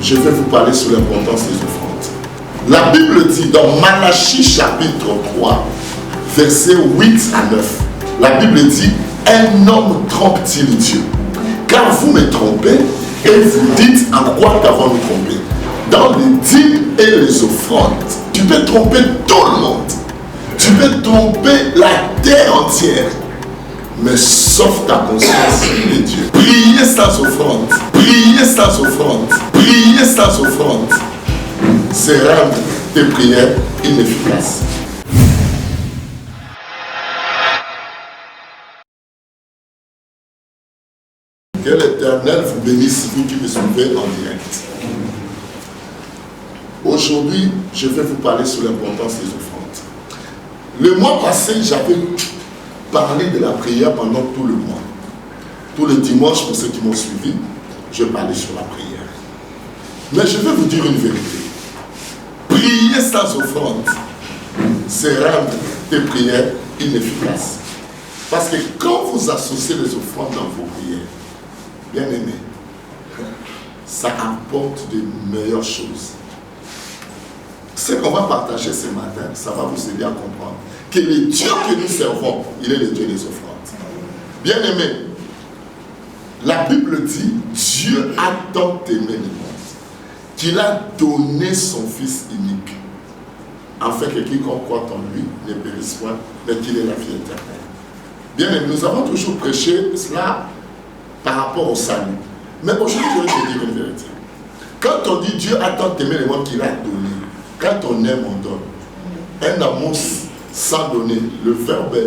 je vais vous parler sur l'importance des offrandes. La Bible dit dans Malachie chapitre 3, versets 8 à 9, la Bible dit, un homme trompe-t-il Dieu? Car vous me trompez et vous dites, en quoi t'avons-nous trompé? Dans les dîmes et les offrandes, tu peux tromper tout le monde. Tu peux tromper la terre entière. Mais sauf ta conscience de Dieu. Prier sans offrande, prier sans offrande, prier sans offrande, c'est rendre tes prières inefficaces. Que l'Éternel vous bénisse, vous qui me suivez en direct. Aujourd'hui, je vais vous parler sur l'importance des offrandes. Le mois passé, j'avais parlé de la prière pendant tout le mois. Tous les dimanches, pour ceux qui m'ont suivi, je parlais sur la prière. Mais je vais vous dire une vérité. Prier sans offrande, c'est rendre tes prières inefficaces. Parce que quand vous associez les offrandes dans vos prières, bien aimé, ça apporte de meilleures choses. Ce qu'on va partager ce matin, ça va vous aider à comprendre que le Dieu que nous servons, il est le Dieu des offrandes. Bien aimé, la Bible dit, Dieu a tant aimé le monde qu'il a donné son Fils unique, afin que quiconque croit en lui ne périsse point, mais qu'il ait la vie éternelle. Bien aimé, nous avons toujours prêché cela par rapport au salut. Mais aujourd'hui, je vais te dire une vérité. Quand on dit Dieu a tant aimé le monde qu'il a donné, quand on aime, on donne. Un amour sans donner, le verbe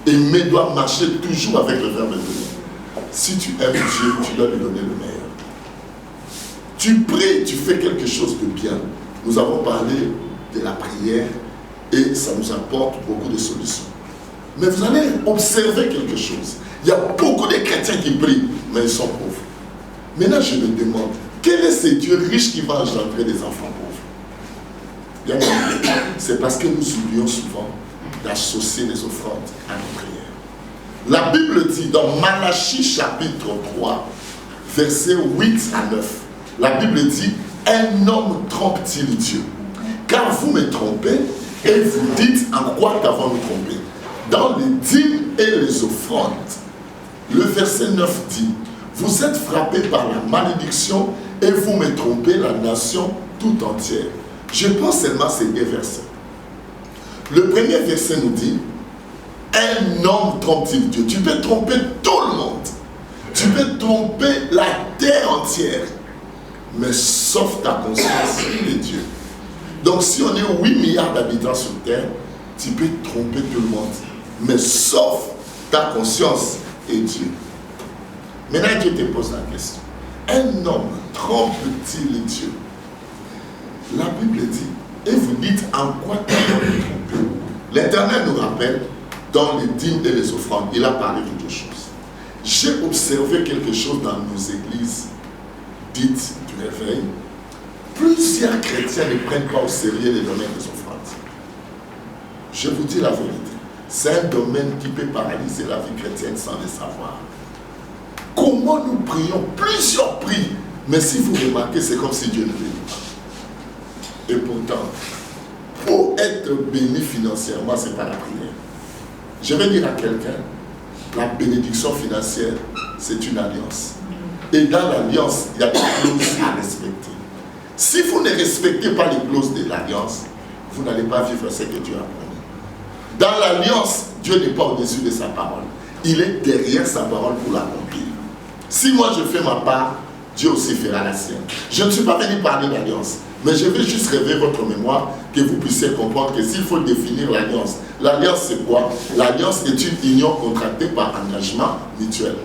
aimer doit marcher toujours avec le verbe donner. Si tu aimes Dieu, tu dois lui donner le meilleur. Tu pries, tu fais quelque chose de bien. Nous avons parlé de la prière et ça nous apporte beaucoup de solutions. Mais vous allez observer quelque chose. Il y a beaucoup de chrétiens qui prient, mais ils sont pauvres. Maintenant, je me demande, quel est ce Dieu riche qui va engendrer des enfants pauvres? Bien, c'est parce que nous oublions souvent d'associer les offrandes à nos prières. La Bible dit dans Malachie chapitre 3, versets 8 à 9, la Bible dit, un homme trompe-t-il Dieu? Car vous me trompez et vous dites, en quoi t'avons-nous trompé? Dans les dîmes et les offrandes, le verset 9 dit, vous êtes frappés par la malédiction et vous me trompez la nation tout entière. Je pense seulement à ces deux versets. Le premier verset nous dit, un homme trompe-t-il Dieu? Tu peux tromper tout le monde. Tu peux tromper la terre entière. Mais sauf ta conscience de Dieu. Donc si on est 8 milliards d'habitants sur terre, tu peux tromper tout le monde. Mais sauf ta conscience et Dieu. Maintenant, je te pose la question. Un homme trompe-t-il Dieu? La Bible dit, et vous dites, en quoi t'avons-nous trompé? L'Éternel nous rappelle, dans les dîmes et les offrandes, il a parlé de deux choses. J'ai observé quelque chose dans nos églises dites du réveil. Plusieurs chrétiens ne prennent pas au sérieux les domaines des offrandes. Je vous dis la vérité. C'est un domaine qui peut paralyser la vie chrétienne sans le savoir. Comment nous prions? Plusieurs prient. Mais si vous remarquez, c'est comme si Dieu ne bénit pas. Et pourtant, pour être béni financièrement, ce n'est pas la prière. Je vais dire à quelqu'un, la bénédiction financière, c'est une alliance. Et dans l'alliance, il y a des clauses à respecter. Si vous ne respectez pas les clauses de l'alliance, vous n'allez pas vivre ce que Dieu a promis. Dans l'alliance, Dieu n'est pas au-dessus de sa parole. Il est derrière sa parole pour l'accomplir. Si moi je fais ma part, Dieu aussi fera la sienne. Je ne suis pas venu parler d'alliance, mais je vais juste réveiller votre mémoire, que vous puissiez comprendre que s'il faut définir l'alliance, l'alliance c'est quoi? L'alliance est une union contractée par engagement mutuel.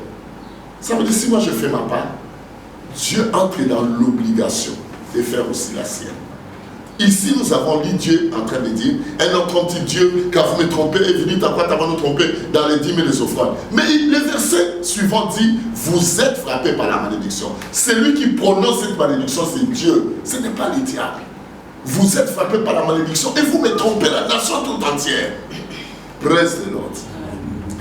Ça veut dire si moi je fais ma part, Dieu entre dans l'obligation de faire aussi la sienne. Ici, nous avons lu Dieu en train de dire, un homme trompe-t-il Dieu, car vous me trompez, et vous dites à quoi t'avons-nous trompé dans les dîmes et les offrandes. Mais le verset suivant dit, vous êtes frappés par la malédiction. Celui qui prononce cette malédiction, c'est Dieu, ce n'est pas le diable. Vous êtes frappés par la malédiction et vous me trompez la nation tout entière. Praise the Lord.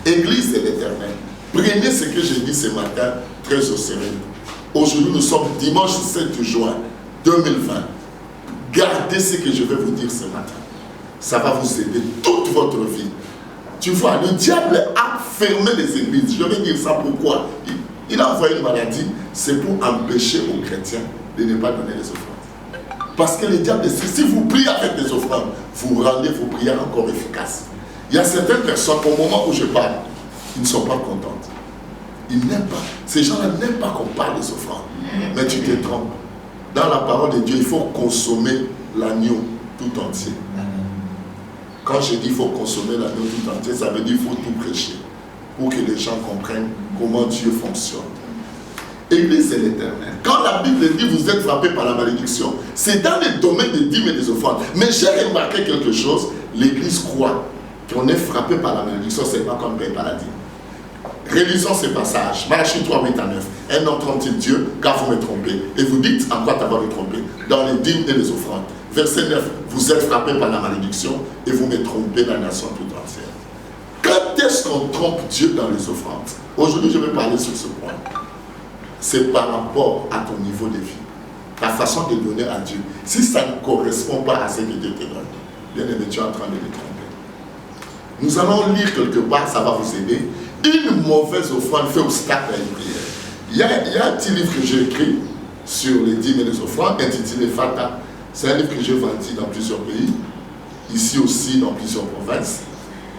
Église de l'Éternel, prenez ce que j'ai dit ce matin très au sérieux. Aujourd'hui, nous sommes dimanche 7 juin 2020. Gardez ce que je vais vous dire ce matin. Ça va vous aider toute votre vie. Tu vois, le diable a fermé les églises. Je vais dire ça pourquoi. Il a envoyé une maladie, c'est pour empêcher aux chrétiens de ne pas donner les offrandes. Parce que le diable, si vous priez avec des offrandes, vous rendez vos prières encore efficaces. Il y a certaines personnes, au moment où je parle, ils ne sont pas contentes. Ils n'aiment pas. Ces gens-là n'aiment pas qu'on parle des offrandes. Mais tu te trompes. Dans la parole de Dieu, il faut consommer l'agneau tout entier. Quand je dis qu'il faut consommer l'agneau tout entier, ça veut dire qu'il faut tout prêcher. Pour que les gens comprennent comment Dieu fonctionne. Église est l'éternel. Quand la Bible dit vous êtes frappés par la malédiction, c'est dans le domaine des dîmes et des offrandes. Mais j'ai remarqué quelque chose, l'église croit qu'on est frappé par la malédiction, c'est pas qu'on ne paye pas la dîme. Rélisons ce passage, Malachie 3, 8 à 9. Un homme trompe-t-il Dieu, car vous me trompez. Et vous dites en quoi t'avoir me trompé? Dans les dîmes et les offrandes. Verset 9, vous êtes frappés par la malédiction et vous me trompez la nation toute entière. Quand est-ce qu'on trompe Dieu dans les offrandes? Aujourd'hui, je vais parler sur ce point. C'est par rapport à ton niveau de vie. Ta façon de donner à Dieu. Si ça ne correspond pas à ce que Dieu te donne, bien aimé, tu es en train de le tromper. Nous allons lire quelque part, ça va vous aider. Une mauvaise offrande fait obstacle à une prière. Il y a un petit livre que j'ai écrit sur les dîmes et les offrandes, intitulé Fata. C'est un livre que j'ai vendu dans plusieurs pays, ici aussi dans plusieurs provinces.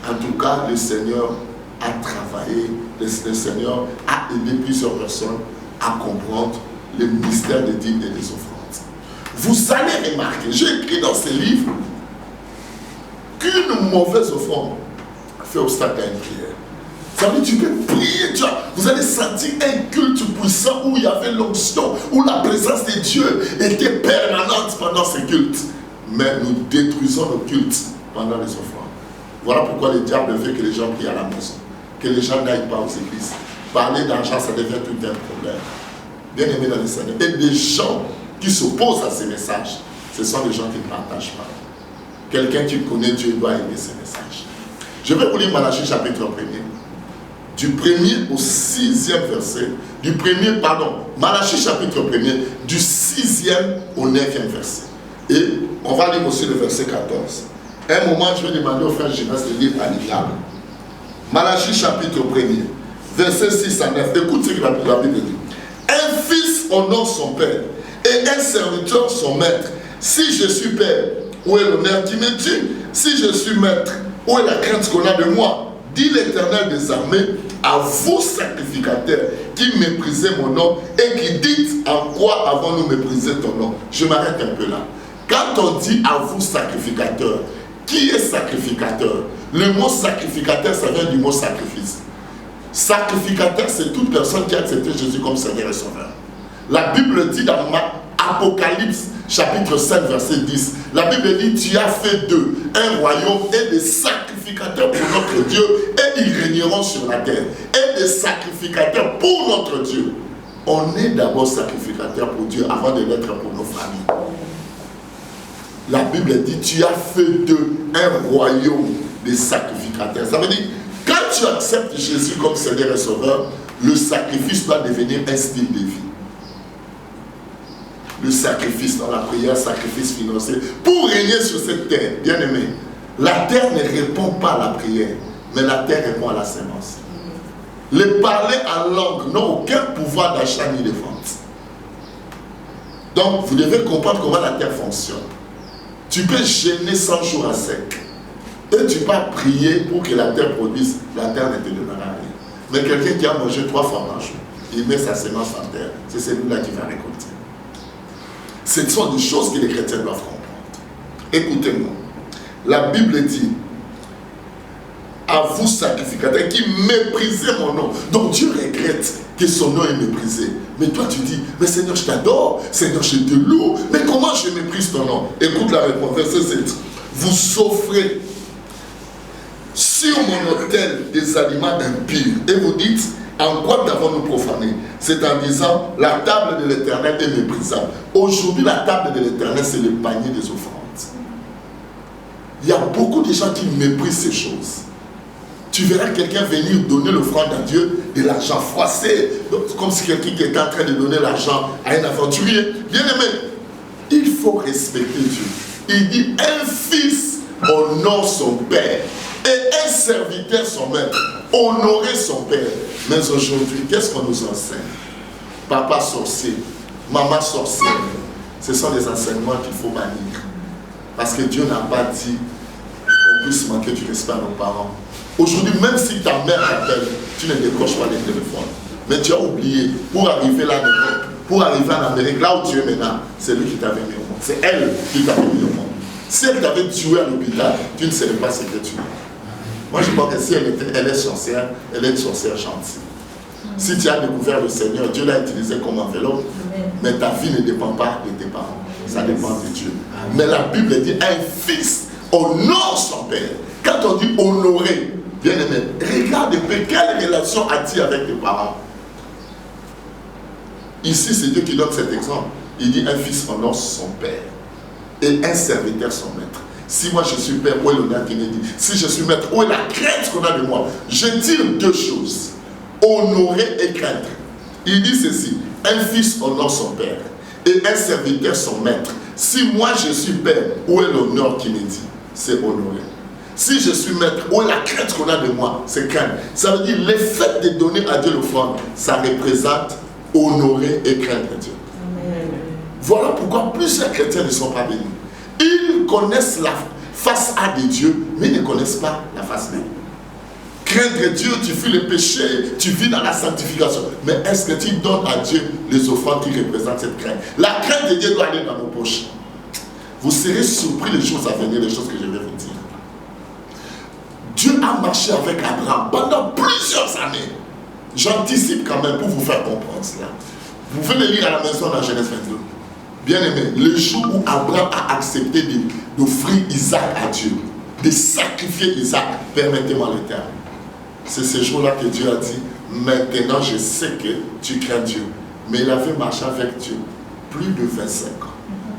En tout cas, le Seigneur a travaillé, le Seigneur a aidé plusieurs personnes à comprendre le mystère des dîmes et des offrandes. Vous allez remarquer, j'ai écrit dans ce livre qu'une mauvaise offrande fait obstacle à une prière. Ça veut dire que tu peux prier, vous allez sentir un culte puissant où il y avait l'onction, où la présence de Dieu était permanente pendant ce culte. Mais nous détruisons le culte pendant les offrandes. Voilà pourquoi le diable veut que les gens prient à la maison, que les gens n'aillent pas aux églises. Parler d'argent, ça devient tout un problème. Bien aimé dans le Seigneur. Et les gens qui s'opposent à ces messages, ce sont les gens qui ne partagent pas. Quelqu'un qui connaît Dieu doit aimer ces messages. Je vais vous lire Malachie chapitre 1er. Du 1er au 6e verset. Malachie chapitre 1er, du 6e au 9e verset. Et on va lire aussi le verset 14. Un moment, je vais demander au frère Gymnase de lire à l'Islande. Malachie chapitre 1er, verset 6 à 9. Écoute ce que la Bible dit. Un fils honore son père et un serviteur son maître. Si je suis père, où est l'honneur qui me tue? Si je suis maître, où est la crainte qu'on a de moi? Dit l'Éternel des armées, à vous sacrificateurs qui méprisez mon nom et qui dites en quoi avons-nous méprisé ton nom. Je m'arrête un peu là. Quand on dit à vous sacrificateurs, qui est sacrificateur? Le mot sacrificateur, ça vient du mot sacrifice. Sacrificateur, c'est toute personne qui a accepté Jésus comme Seigneur et Sauveur. La Bible dit dans Apocalypse chapitre 7 verset 10, la Bible dit tu as fait d'eux un royaume et des sacrificateurs pour notre Dieu et ils régneront sur la terre. Et des sacrificateurs pour notre Dieu. On est d'abord sacrificateur pour Dieu avant de l'être pour nos familles. La Bible dit tu as fait d'eux un royaume des sacrificateurs. Ça veut dire quand tu acceptes Jésus comme Seigneur et Sauveur, le sacrifice doit devenir un style de vie. Le sacrifice dans la prière, sacrifice financier, pour régner sur cette terre, bien aimé. La terre ne répond pas à la prière, mais la terre répond à la sémence. Les parler en langue n'ont aucun pouvoir d'achat ni de vente. Donc, vous devez comprendre comment la terre fonctionne. Tu peux gêner 100 jours à sec. Et tu vas prier pour que la terre produise, la terre ne te donnera rien. Mais quelqu'un qui a mangé 3 fois par jour, il met sa sémence en terre, c'est celui-là qui va récolter. Ce sont des choses que les chrétiens doivent comprendre. Écoutez-moi. La Bible dit, à vous sacrificateurs qui méprisez mon nom. Donc Dieu regrette que son nom est méprisé. Mais toi tu dis, mais Seigneur je t'adore, Seigneur je te loue, mais comment je méprise ton nom? Écoute la réponse, verset 7. Vous offrez sur mon autel des aliments impurs et vous dites, en quoi t'avons-nous profané? C'est en disant, la table de l'Éternel est méprisable. Aujourd'hui, la table de l'Éternel, c'est le panier des offrandes. Il y a beaucoup de gens qui méprisent ces choses. Tu verras quelqu'un venir donner l'offrande à Dieu, de l'argent froissé, comme si quelqu'un qui était en train de donner l'argent à un aventurier. Bien aimé, Il faut respecter Dieu. Il dit un fils honore son père et un serviteur son maître. Honorer son père. Mais aujourd'hui, qu'est-ce qu'on nous enseigne? Papa sorcier, maman sorcière. Ce sont des enseignements qu'il faut bannir. Parce que Dieu n'a pas dit qu'on puisse manquer du respect à nos parents. Aujourd'hui, même si ta mère t'appelle, tu ne décroches pas les téléphones. Mais tu as oublié, pour arriver là, pour arriver en Amérique, là où tu es maintenant, c'est lui qui t'avait mis au monde. C'est elle qui t'avait mis au monde. Si elle t'avait tué à l'hôpital, tu ne savais pas ce que tu es. Moi, je pense que si elle est sorcière, elle est une sorcière gentille. Si tu as découvert le Seigneur, Dieu l'a utilisé comme enveloppe, mais ta vie ne dépend pas de tes parents. Ça dépend de Dieu. Mais la Bible dit un fils honore son père. Quand on dit honorer, bien aimé, regarde un peu quelle relation as-tu avec tes parents. Ici, c'est Dieu qui donne cet exemple. Il dit un fils honore son père et un serviteur son maître. Si moi je suis père, où est l'honneur qui me dit? Si je suis maître, où est la crainte qu'on a de moi? Je tire deux choses. Honorer et craindre. Il dit ceci, un fils honore son père et un serviteur son maître. Si moi je suis père, où est l'honneur qui me dit? C'est honorer. Si je suis maître, où est la crainte qu'on a de moi? C'est craindre. Ça veut dire le fait de donner à Dieu l'offrande, ça représente honorer et craindre Dieu. Amen. Voilà pourquoi plusieurs chrétiens ne sont pas bénis. Ils connaissent la face A de Dieu, mais ils ne connaissent pas la face B. Craindre Dieu, tu fuis le péché, tu vis dans la sanctification. Mais est-ce que tu donnes à Dieu les offrandes qui représentent cette crainte? La crainte de Dieu doit aller dans nos poches. Vous serez surpris des choses à venir, des choses que je vais vous dire. Dieu a marché avec Abraham pendant plusieurs années. J'anticipe quand même pour vous faire comprendre cela. Vous pouvez le lire à la maison dans Genèse 22. Bien aimé, le jour où Abraham a accepté d'offrir Isaac à Dieu, de sacrifier Isaac, permettez-moi le terme. C'est ce jour-là que Dieu a dit, maintenant je sais que tu crains Dieu. Mais il avait marché avec Dieu plus de 25 ans.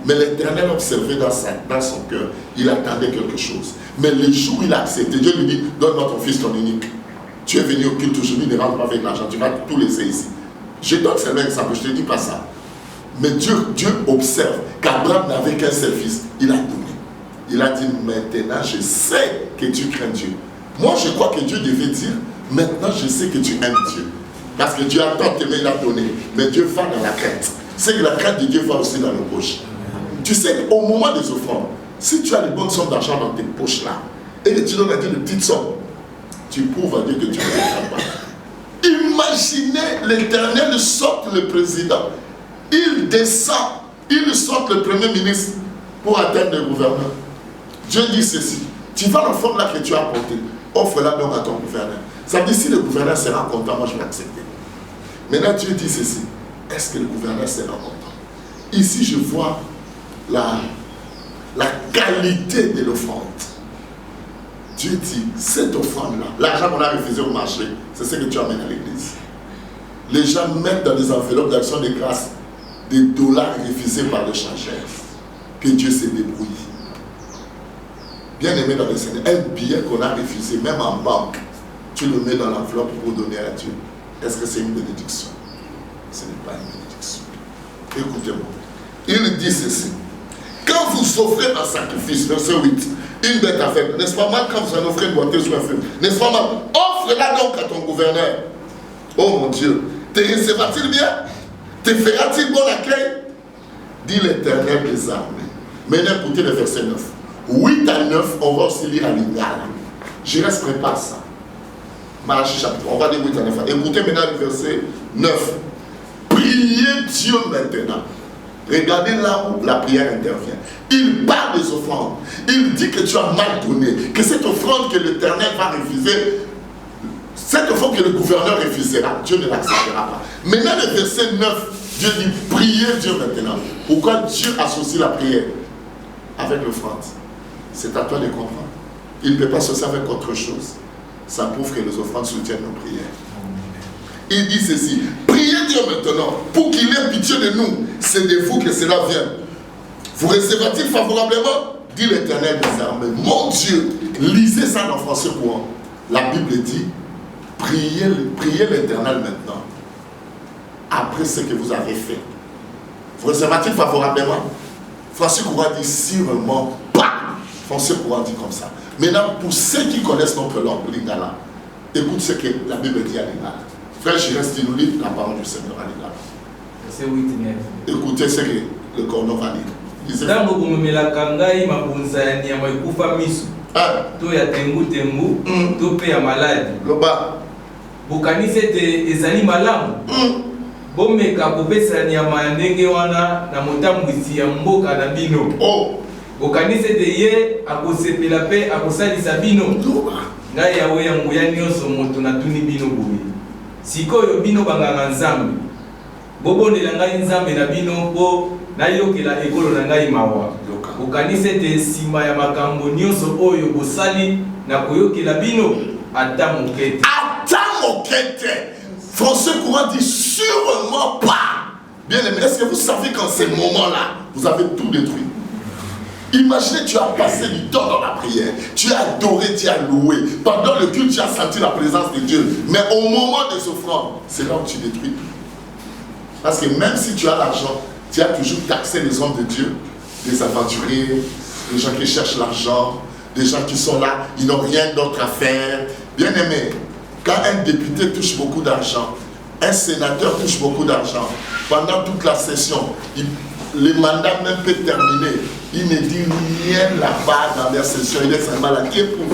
Mais l'Éternel observait dans son cœur, il attendait quelque chose. Mais le jour où il a accepté, Dieu lui dit, donne-moi ton fils, ton unique. Tu es venu au culte aujourd'hui, ne rentre pas avec l'argent, tu vas tout laisser ici. Je donne seulement un exemple, je ne te dis pas ça. Mais Dieu observe qu'Abraham n'avait qu'un seul fils, il a donné. Il a dit, maintenant je sais que tu crains Dieu. Moi je crois que Dieu devait dire, maintenant je sais que tu aimes Dieu. Parce que Dieu a tant aimé, il a donné. Mais Dieu va dans la crainte. C'est que la crainte de Dieu va aussi dans nos poches. Tu sais, au moment des offrandes, si tu as les bonnes sommes d'argent dans tes poches là, et que tu donnes à Dieu de petites sommes, tu prouves à Dieu que tu ne le pas. Imaginez l'Éternel sorte le président, il descend, il sort le premier ministre pour atteindre le gouverneur. Dieu dit ceci, tu vas l'offrande là que tu as apportée, offre-la donc à ton gouverneur. Ça veut dire si le gouverneur sera content, moi je vais accepter. Maintenant Dieu dit ceci, est-ce que le gouverneur sera content? Ici je vois la qualité de l'offrande. Dieu dit, cette offrande-là, l'argent qu'on a refusé au marché, c'est ce que tu amènes à l'église. Les gens mettent dans des enveloppes d'action de grâce des dollars refusés par le changeur. Que Dieu se débrouille. Bien aimé dans le Seigneur, un billet qu'on a refusé, même en banque, tu le mets dans l'enveloppe pour donner à Dieu. Est-ce que c'est une bénédiction? Ce n'est pas une bénédiction. Écoutez-moi. Il dit ceci. Quand vous offrez un sacrifice, verset 8, une bête aveugle, n'est-ce pas mal quand vous en offrez une boiteuse ou un feu? N'est-ce pas mal? Offre-la donc à ton gouverneur. Oh mon Dieu, te recevra-t-il bien? Te fera-t-il bon accueil? Dit l'Éternel des armées. Maintenant, écoutez le verset 9. 8 à 9, on va aussi lire à l'Ingala. Je reste prépare ça. Malachie chapitre 3, on va lire 8 à 9. Écoutez maintenant le verset 9. Priez Dieu maintenant. Regardez là où la prière intervient. Il parle des offrandes. Il dit que tu as mal donné. Que cette offrande que l'Éternel va refuser, cette offrande que le gouverneur refusera, Dieu ne l'acceptera pas. Maintenant le verset 9, Dieu dit priez Dieu maintenant. Pourquoi Dieu associe la prière avec l'offrande? C'est à toi de comprendre. Il ne peut pas s'associer avec autre chose. Ça prouve que les offrandes soutiennent nos prières. Il dit ceci, priez Dieu maintenant pour qu'il ait pitié de nous. C'est de vous que cela vient. Vous recevra-t-il favorablement? Dit l'Éternel des armées. Mon Dieu, lisez ça dans français courant. La Bible dit, priez l'Éternel maintenant. Après ce que vous avez fait. Vous recevra-t-il favorablement? Français courant dit sûrement pas. Français courant dit comme ça. Maintenant, pour ceux qui connaissent notre langue, Lingala, écoute ce que la Bible dit à Lingala. Frère, je reste nous lit la parole du Seigneur à Lingala. Écoutez ce que le Coran va dire. Tango kumemela kangai mabunza ya nyama ikufa misu. To ya tengu to pe ya maladi. Loba. Bukanise te ezali malamu. Bomeka kopesa nyama ya ndenge wana na motambwisi ya mboka na bino. Bukanise te ye akosepela pe akosalisa bino. Ngai yawe yango ya nyonso moto na tuni bino boye. Sikoyo bino banganga nzambe. Bobondela ngai nzambe na bino po na yokela ekolo na ngai mawa. Bukanise te sima ya makambo nyonso oyo bosali na koyokela bino ata mokete. Français courant dit sûrement pas. Bien aimé, est-ce que vous savez qu'en ces moments-là, vous avez tout détruit? Imaginez, tu as passé du temps dans la prière, tu as adoré, tu as loué. Pendant le culte, tu as senti la présence de Dieu. Mais au moment des offrandes, c'est là où tu détruis. Parce que même si tu as l'argent, tu as toujours taxé les hommes de Dieu, des aventuriers, des gens qui cherchent l'argent, des gens qui sont là, ils n'ont rien d'autre à faire. Bien aimé, quand un député touche beaucoup d'argent, un sénateur touche beaucoup d'argent, pendant toute la session, le mandat même peut terminer, il ne dit rien là-bas dans la session, il est seulement là, qui est pour,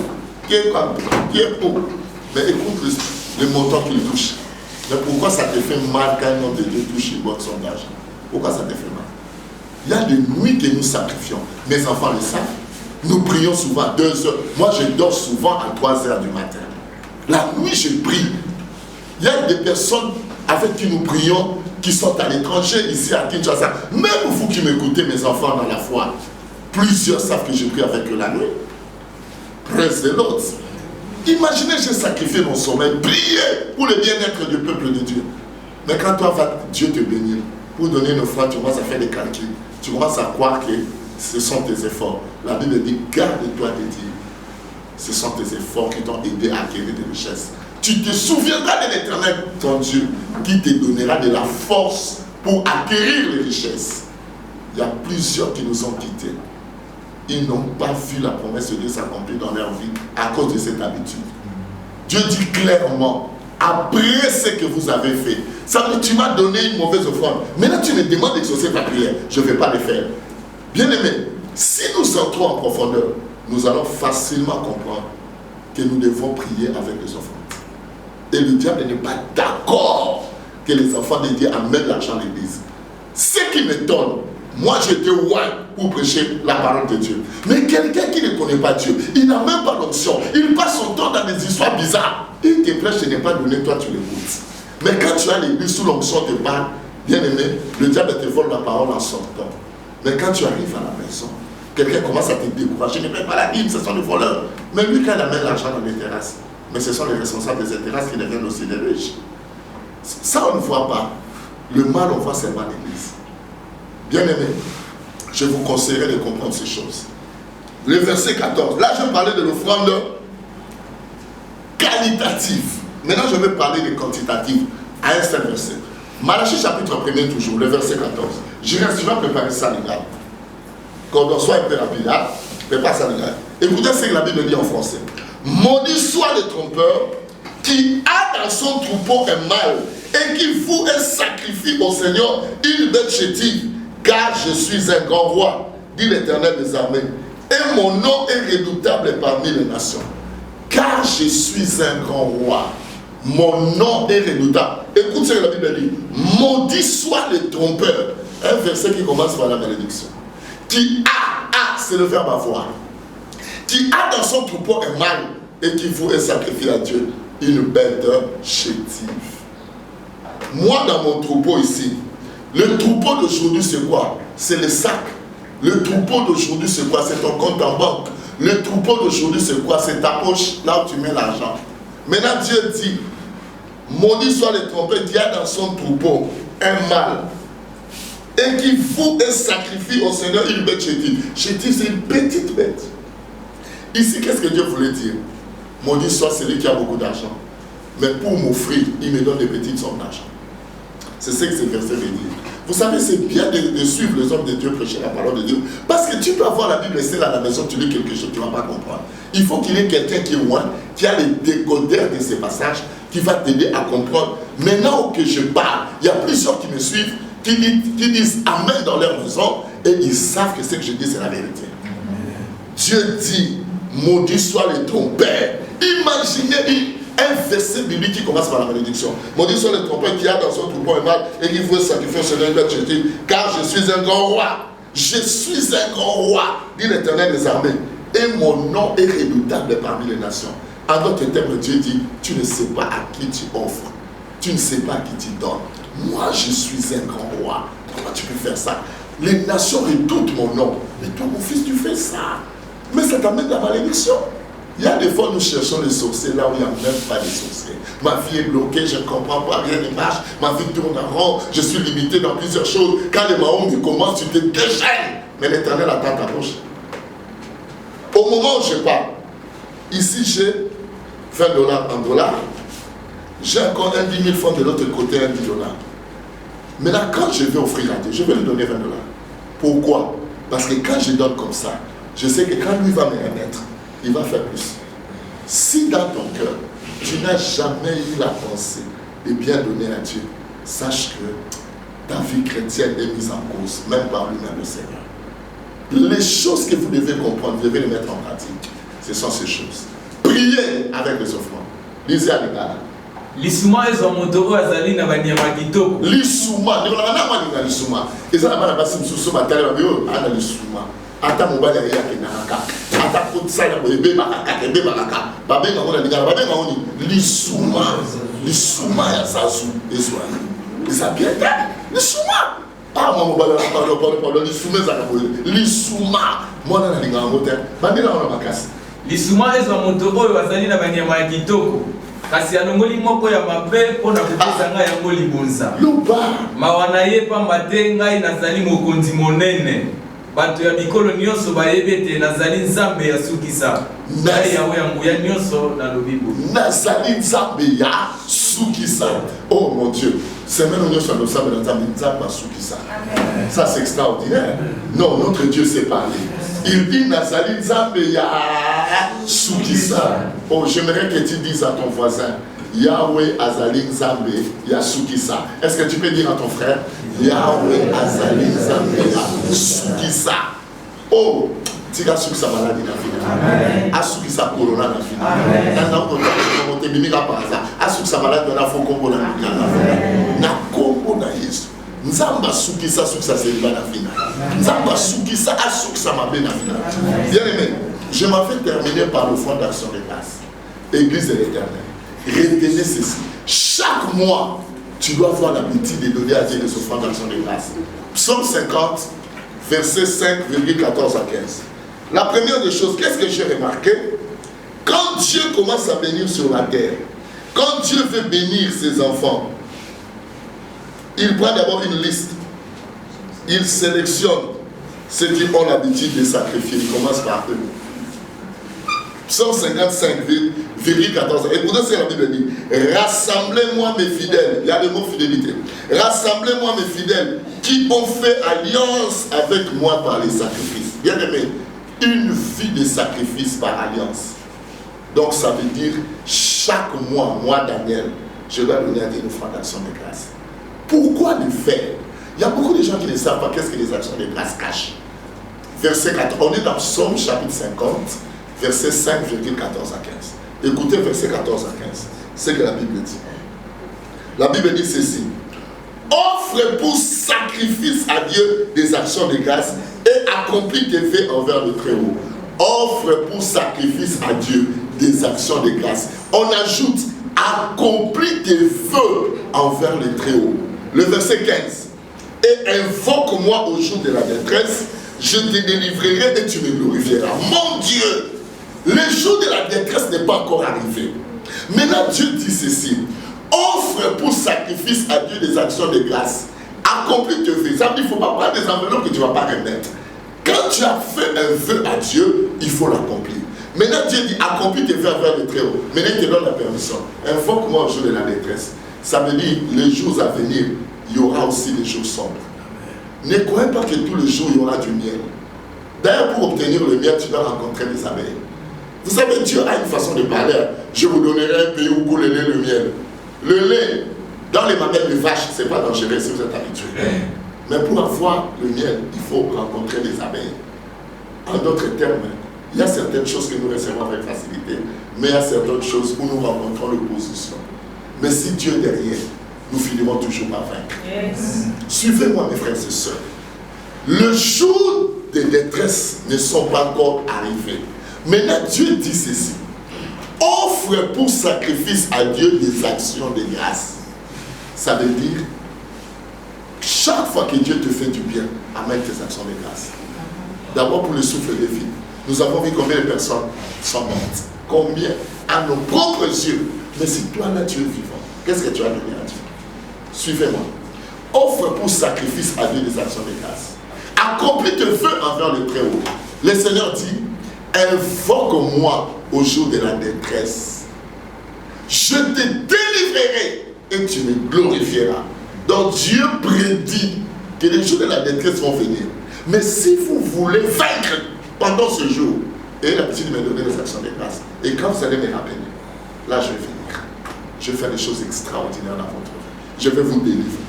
qui est pour. Mais écoute le montant qu'il touche. Mais pourquoi ça te fait mal quand un homme de Dieu touche une bonne somme d'argent? Pourquoi ça te fait mal? Il y a des nuits que nous sacrifions. Mes enfants le savent. Nous prions souvent 2 heures. Moi, je dors souvent à 3 heures du matin. La nuit, je prie. Il y a des personnes avec qui nous prions qui sont à l'étranger, ici à Kinshasa. Même vous qui m'écoutez, mes enfants, dans la foi, plusieurs savent que je prie avec eux la nuit. Praise the Lord. Imaginez, j'ai sacrifié mon sommeil, prier pour le bien-être du peuple de Dieu. Mais quand toi, Dieu te bénir, pour donner une offrande, tu commences à faire des calculs. Tu commences à croire que ce sont tes efforts. La Bible dit, garde-toi de dire. Ce sont tes efforts qui t'ont aidé à acquérir des richesses. Tu te souviendras de l'Éternel, ton Dieu, qui te donnera de la force pour acquérir les richesses. Il y a plusieurs qui nous ont quittés. Ils n'ont pas vu la promesse de Dieu s'accomplir dans leur vie à cause de cette habitude. Dieu dit clairement, après ce que vous avez fait, ça veut dire que tu m'as donné une mauvaise offrande. Maintenant tu me demandes d'exaucer ta prière. Je ne vais pas le faire. Bien aimé, si nous entrons en profondeur, nous allons facilement comprendre que nous devons prier avec les offrandes. Et le diable n'est pas d'accord que les enfants de Dieu amènent l'argent à l'église. Ce qui m'étonne, moi j'étais loin pour prêcher la parole de Dieu. Mais quelqu'un qui ne connaît pas Dieu, il n'a même pas l'option. Il passe son temps dans des histoires bizarres. Il te prêche, je n'ai pas donné, toi tu l'écoutes. Mais quand tu as l'église sous l'onction de Baal, bien aimé, le diable te vole la parole en sortant. Mais quand tu arrives à la maison, quelqu'un commence à te décourager, ne paie pas la Bible, ce sont des voleurs. Mais lui, quand il amène l'argent dans les terrasses, mais ce sont les responsables des terrasses qui deviennent aussi des riches. Ça, on ne voit pas. Le mal, on voit seulement l'église. Bien aimé, je vous conseillerais de comprendre ces choses. Le verset 14. Là, je parlais de l'offrande qualitative. Maintenant, je vais parler de quantitative à un seul verset. Malachie chapitre 1er toujours, le verset 14. Je vais préparer ça, les gars. Quand on soit un peu rapide, hein? Prépare ça, les gars. Écoutez ce que la Bible dit en français. Maudit soit le trompeur qui a dans son troupeau un mâle et qui voue et sacrifie au Seigneur une bête chétive, car je suis un grand roi, dit l'Éternel des armées, et mon nom est redoutable parmi les nations. Car je suis un grand roi, mon nom est redoutable. Écoute ce que la Bible dit. Maudit soit le trompeur. Un verset qui commence par la bénédiction. Qui a, c'est le verbe avoir. Qui a dans son troupeau un mâle et qui voue et sacrifie à Dieu une bête chétive. Moi, dans mon troupeau ici, le troupeau d'aujourd'hui, c'est quoi? C'est le sac. Le troupeau d'aujourd'hui, c'est quoi? C'est ton compte en banque. Le troupeau d'aujourd'hui, c'est quoi? C'est ta poche, là où tu mets l'argent. Maintenant, Dieu dit, maudit soit le trompeur qui a dans son troupeau un mâle et qui voue et sacrifie au Seigneur une bête chétive. Chétive, c'est une petite bête. Ici, qu'est-ce que Dieu voulait dire? Maudit soit celui qui a beaucoup d'argent. Mais pour m'offrir, il me donne des petites sommes d'argent. C'est ce que ce verset veut dire. Vous savez, c'est bien de suivre les hommes de Dieu, prêcher la parole de Dieu. Parce que tu peux avoir la Bible restée à la maison, tu lis quelque chose, tu ne vas pas comprendre. Il faut qu'il y ait quelqu'un qui est loin, qui a les décodeurs de ces passages, qui va t'aider à comprendre. Maintenant que je parle, il y a plusieurs qui me suivent, qui disent Amen dans leur maison, et ils savent que ce que je dis, c'est la vérité. Dieu dit, maudit soit le trompeur. Imaginez un verset biblique qui commence par la malédiction. Maudit soit le trompeur qui a dans son troupeau un mal et qui veut sacrifier au Seigneur, car je suis un grand roi. Je suis un grand roi, dit l'Éternel des armées. Et mon nom est redoutable parmi les nations. En d'autres termes, Dieu dit, tu ne sais pas à qui tu offres. Tu ne sais pas à qui tu donnes. Moi, je suis un grand roi. Comment tu peux faire ça? Les nations redoutent mon nom. Et toi, mon fils, tu fais ça. Mais ça t'amène la malédiction. Il y a des fois, nous cherchons les sorciers là où il n'y a même pas de sorciers. Ma vie est bloquée, je ne comprends pas, rien ne marche. Ma vie tourne en rond, je suis limité dans plusieurs choses. Quand les mahomes commencent, tu te déchaînes. Mais l'Éternel attend ta bouche. Au moment où je parle, ici j'ai 20 $ en dollars. J'ai encore un 10 000 francs de l'autre côté, un 10 $. Maintenant, quand je vais offrir à Dieu, je vais lui donner 20 $. Pourquoi? Parce que quand je donne comme ça, je sais que quand lui va me remettre, il va faire plus. Si dans ton cœur, tu n'as jamais eu la pensée de bien donner à Dieu, sache que ta vie chrétienne est mise en cause, même par lui-même le Seigneur. Les choses que vous devez comprendre, vous devez les mettre en pratique. Ce sont ces choses. Priez avec les offrandes. Lisez à l'égard. Lisuma ezo moto azali na banyama kitoko. Lisuma, ne la na mali na lisuma. Ezala bana basi msusu batale babio ana lisuma. Ata mobali yake na haka. Ata kutsala bebe bakaka bebe bakaka. Babenga ngona ndingala babenga ngoni lisuma. Lisuma ya sasu ezwani. Eza bien ta. Lisuma. Ah mon mobali pardon lisuma za kabole. Lisuma. Mwana na ndingala ngote. Bandila ona makasi. Lisuma ezo moto oyo azali na banyama kitoko. Kasi anongoli moko ya mabe pona kupesa ngai yango libonza. Mawana ye pamba te ngai nazali mokonzi monene. Bato ya bikolo nyonso bayebete nazali nzambe ya sukisa. Ngai yawe yango ya nyonso na lobibo. Nazali nzambe ya sukisa. Oh mon Dieu, c'est même nyonso na nzambe na nzambe ya sukisa. Ça c'est extraordinaire. Non, notre Dieu sait parler. Il dit Nazali nzambe ya sukisa. Oh, j'aimerais que tu dises à ton voisin, Yahweh Azali Nzambe Yasukisa. Est-ce que tu peux dire à ton frère, Yahweh Azali Nzambe Yasukisa? Oh, tika sukisa maladi na fina. Asukisa corona na fina. Nanda on te bimika paza. Asukisa maladi na fo kombo na fina. Na kombo na Yesu. Nzamba sukisa sukisa c'est na fina. Nzamba sukisa asukisa mabe na fina. Bien aimé. Je m'en vais terminer par le fond d'action de grâce. Église de l'Éternel. Retenez ceci. Chaque mois, tu dois avoir l'habitude de donner à Dieu des offrandes d'action de grâce. Psaume 50, versets 5,14 à 15. La première des choses, qu'est-ce que j'ai remarqué? Quand Dieu commence à bénir sur la terre, quand Dieu veut bénir ses enfants, il prend d'abord une liste. Il sélectionne ceux qui ont l'habitude de sacrifier. Il commence par eux. Psaume 55, 14. Et pourtant, c'est la Bible dit, rassemblez-moi mes fidèles. Il y a le mot fidélité. Rassemblez-moi mes fidèles qui ont fait alliance avec moi par les sacrifices. Bien aimé, une vie de sacrifice par alliance. Donc ça veut dire, chaque mois, moi Daniel, je dois donner à Dieu une offrande d'action de grâce. Pourquoi le faire? Il y a beaucoup de gens qui ne savent pas qu'est-ce que les actions de grâce cachent. Verset 4, on est dans Psaume chapitre 50. Verset 5,14 à 15. Écoutez verset 14 à 15. C'est ce que la Bible dit. La Bible dit ceci. Offre pour sacrifice à Dieu des actions de grâce et accomplis tes vœux envers le Très-Haut. Offre pour sacrifice à Dieu des actions de grâce. On ajoute accomplis tes vœux envers le Très-Haut. Le verset 15. Et invoque-moi au jour de la détresse, je te délivrerai et tu me glorifieras. Mon Dieu! Le jour de la détresse n'est pas encore arrivé. Maintenant, Dieu dit ceci. Offre pour sacrifice à Dieu des actions de grâce. Accomplis tes vœux. Ça veut dire qu'il ne faut pas prendre des enveloppes que tu ne vas pas remettre. Quand tu as fait un vœu à Dieu, il faut l'accomplir. Maintenant, Dieu dit accomplis tes vœux envers le Très-Haut. Maintenant, il te donne la permission. Invoque-moi au jour de la détresse. Ça veut dire les jours à venir, il y aura aussi des jours sombres. Ne croyez pas que tous les jours il y aura du miel. D'ailleurs, pour obtenir le miel, tu dois rencontrer des abeilles. Vous savez, Dieu a une façon de parler. Je vous donnerai un pays où coule le miel. Le lait, dans les mamelles de vache, ce n'est pas dangereux si vous êtes habitué. Mais pour avoir le miel, il faut rencontrer des abeilles. En d'autres termes, il y a certaines choses que nous recevons avec facilité, mais il y a certaines choses où nous rencontrons l'opposition. Mais si Dieu est derrière, nous finirons toujours par vaincre. Yes. Suivez-moi, mes frères et sœurs. Le jour des détresses ne sont pas encore arrivés. Maintenant, Dieu dit ceci. Offre pour sacrifice à Dieu des actions de grâce. Ça veut dire, chaque fois que Dieu te fait du bien, amène tes actions de grâce. D'abord pour le souffle de vie. Nous avons vu combien de personnes sont mortes. Combien à nos propres yeux. Mais si toi là tu es vivant, qu'est-ce que tu as donné à Dieu? Suivez-moi. Offre pour sacrifice à Dieu des actions de grâce. Accomplis tes vœux envers le Très-Haut. Le Seigneur dit, invoque-moi au jour de la détresse. Je te délivrerai et tu me glorifieras. Donc Dieu prédit que les jours de la détresse vont venir. Mais si vous voulez vaincre pendant ce jour, et la petite me donner les actions de grâce. Et quand vous allez me rappeler, là je vais venir. Je vais faire des choses extraordinaires dans votre vie. Je vais vous délivrer.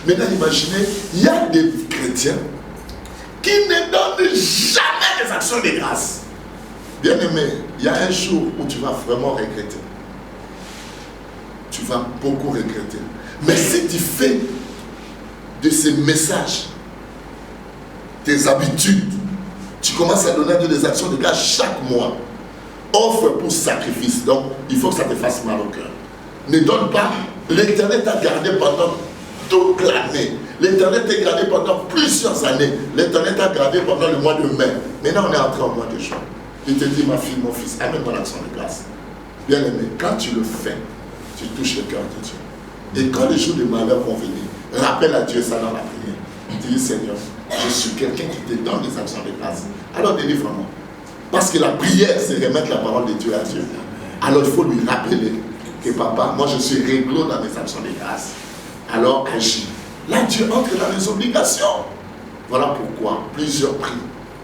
Maintenant, imaginez, il y a des chrétiens qui ne donnent jamais des actions de grâce. Bien aimé, il y a un jour où tu vas vraiment regretter. Tu vas beaucoup regretter. Mais si tu fais de ces messages tes habitudes, tu commences à donner des actions de grâce chaque mois, offre pour sacrifice. Donc, il faut que ça te fasse mal au cœur. Ne donne pas. L'Éternel t'a gardé pendant toute l'année. L'Éternel t'a gardé pendant plusieurs années. L'Éternel t'a gardé pendant le mois de mai. Maintenant, on est entré au mois de juin. Il te dit, ma fille, mon fils, amène-moi l'action de grâce. Bien aimé, quand tu le fais, tu touches le cœur de Dieu. Et quand les jours de malheur vont venir, rappelle à Dieu ça dans la prière. Dis, Seigneur, je suis quelqu'un qui te donne des actions de grâce. Alors délivre-moi. Parce que la prière, c'est remettre la parole de Dieu à Dieu. Alors il faut lui rappeler que papa, moi je suis réglo dans mes actions de grâce. Alors agis. Là, Dieu entre dans les obligations. Voilà pourquoi plusieurs prient,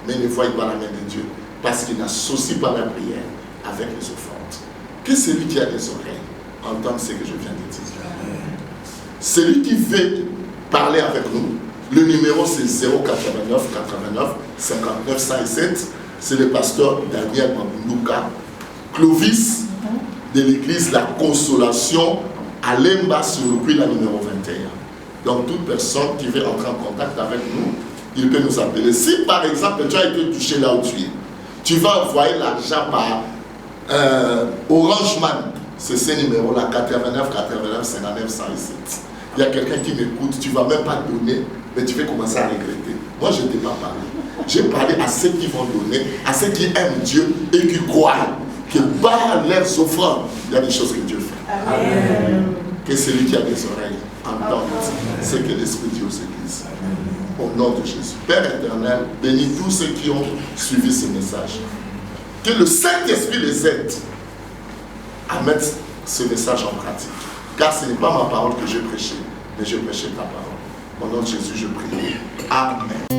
mais ne voient pas la main de Dieu. Parce qu'il n'associe pas la prière avec les offrandes. Que celui qui a des oreilles entende ce que je viens de dire. Celui qui veut parler avec nous, le numéro c'est 089 89 59 107. C'est le pasteur Daniel Mambouka, Clovis de l'église La Consolation à Lemba sur le puits, la numéro 21. Donc toute personne qui veut entrer en contact avec nous, il peut nous appeler. Si par exemple tu as été touché là où tu es, tu vas envoyer l'argent par Orange Man, c'est ce numéro-là, 89 89 59 107. Il y a quelqu'un qui m'écoute, tu ne vas même pas donner, mais tu vas commencer à regretter. Moi, je ne t'ai pas parlé. J'ai parlé à ceux qui vont donner, à ceux qui aiment Dieu et qui croient, que par leurs offrandes, il y a des choses que Dieu fait. Amen. Que celui qui a des oreilles entende ce que l'Esprit dit aux églises. Au nom de Jésus. Père éternel, bénis tous ceux qui ont suivi ce message. Que le Saint-Esprit les aide à mettre ce message en pratique. Car ce n'est pas ma parole que j'ai prêchée, mais je prêchais ta parole. Au nom de Jésus, je prie. Amen.